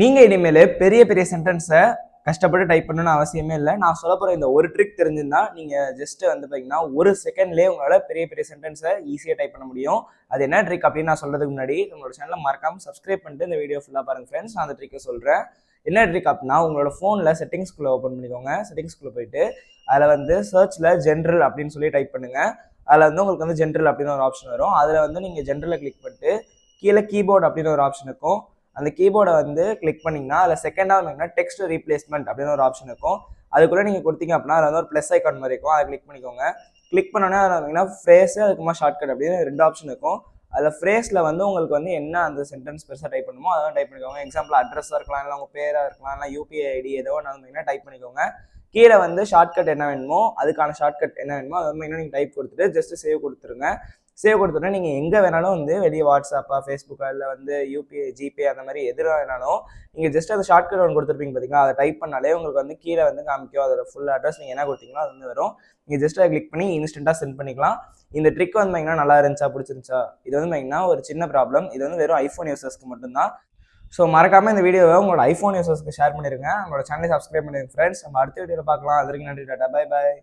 நீங்க இனிமேல் பெரிய பெரிய சென்டென்ஸை கஷ்டப்பட்டு டைப் பண்ணணும்னு அவசியமே இல்லை. நான் சொல்ல போற இந்த ஒரு ட்ரிக் தெரிஞ்சிருந்தா நீங்க ஜஸ்ட் வந்து பாத்தீங்கன்னா ஒரு செகண்ட்லேயே உங்களால பெரிய பெரிய சென்டென்ஸை ஈஸியாக டைப் பண்ண முடியும். அது என்ன ட்ரிக் அப்படின்னு நான் சொல்றதுக்கு முன்னாடி உங்களோட சேனலை மறக்காம சப்ஸ்கிரைப் பண்ணிட்டு இந்த வீடியோ ஃபுல்லாக பாருங்க ஃப்ரெண்ட்ஸ். நான் அந்த ட்ரிக்கை சொல்றேன். என்ன ட்ரிக் அப்படின்னா, உங்களோட ஃபோனில் செட்டிங்ஸ்குள்ளே ஓப்பன் பண்ணிக்கோங்க. செட்டிங்ஸ்குள்ளே போயிட்டு அதில் வந்து சர்ச்சில் ஜென்ரல் அப்படின்னு சொல்லி டைப் பண்ணுங்க. அதில் வந்து உங்களுக்கு வந்து ஜென்ரல் அப்படின்னு ஒரு ஆப்ஷன் வரும். அதில் வந்து நீங்கள் ஜென்ரலை கிளிக் பண்ணிட்டு கீழே கீபோர்டு அப்படின்னு ஒரு ஆப்ஷன் இருக்கும். அந்த கீபோர்டை வந்து கிளிக் பண்ணிங்கன்னா அதில் செகண்டாக வந்தீங்கன்னா டெக்ஸ்ட் ரீப்ளேஸ்மெண்ட் அப்படின்னு ஒரு ஆப்ஷன் இருக்கும். அதுக்குள்ளே நீங்கள் கொடுத்தீங்க அப்படின்னா அதில் வந்து ஒரு ப்ளஸ் ஐக்கான் மாதிரி இருக்கும். அதை கிளிக் பண்ணிக்கோங்க. கிளிக் பண்ணோன்னே அதில் வந்தீங்கன்னா ஃப்ரேஸு அதுக்குமா ஷார்ட்கட் அப்படின்னு 2 ஆப்ஷன் இருக்கும். அதில் ஃப்ரேஸில் வந்து உங்களுக்கு வந்து என்ன அந்த சென்டென்ஸ் பெருசாக டைப் பண்ணுமோ அதெல்லாம் டைப் பண்ணிக்கோங்க. எக்ஸாம்பிள் அட்ரஸாக இருக்கலாம், இல்லை உங்கள் பேராக இருக்கலாம், இல்லை யூபிஐ ஐடி ஏதோ ஒன்று வந்தீங்கன்னா டைப் பண்ணிக்கோங்க. கீழே வந்து ஷார்ட்கட் என்ன வேணுமோ அதுக்கான ஷார்ட்கட் என்ன வேணுமோ அது வந்து நீங்கள் டைப் கொடுத்துட்டு ஜஸ்ட் சேவ் கொடுத்துருங்க. சேவ் கொடுத்தோன்னா நீங்கள் எங்கே வேணாலும் வந்து வெளியே வாட்ஸ்அப்பா, ஃபேஸ்புக்கா, இல்லை வந்து யூபிஐ, ஜிபே அந்த மாதிரி எதில் வேணாலும் நீங்கள் ஜஸ்ட் அந்த ஷார்ட்கட் ஒன்று கொடுத்துருப்பீங்க பார்த்தீங்களா, அதை டைப் பண்ணாலே உங்களுக்கு வந்து கீழே வந்து காமிக்கும். அதோட ஃபுல் அட்ரஸ் நீங்கள் என்ன கொடுத்தீங்களோ அது வந்து வரும். நீங்கள் ஜஸ்ட் அதை கிளிக் பண்ணி இன்ஸ்டன்ட்டாக சென்ட் பண்ணிக்கலாம். இந்த ட்ரிக் வந்து பார்த்தீங்கன்னா நல்லா இருந்துச்சா, பிடிச்சிருந்துச்சா? இது வந்து பார்த்தீங்கன்னா ஒரு சின்ன ப்ராப்ளம். இது வந்து வெறும் ஐஃபோன் யூசர்ஸ்க்கு மட்டும்தான். ஸோ மறக்காமல் இந்த வீடியோவை உங்களோட ஐஃபோன் யூசர்ஸ்க்கு ஷேர் பண்ணிருங்க. உங்களோட சேனலை சப்ஸ்கிரைப் பண்ணிருங்க ஃப்ரெண்ட்ஸ். நம்ம அடுத்த வீடியோவில் பார்க்கலாம். அது வரைக்கும் நன்றி, டாடா, பை பாய்.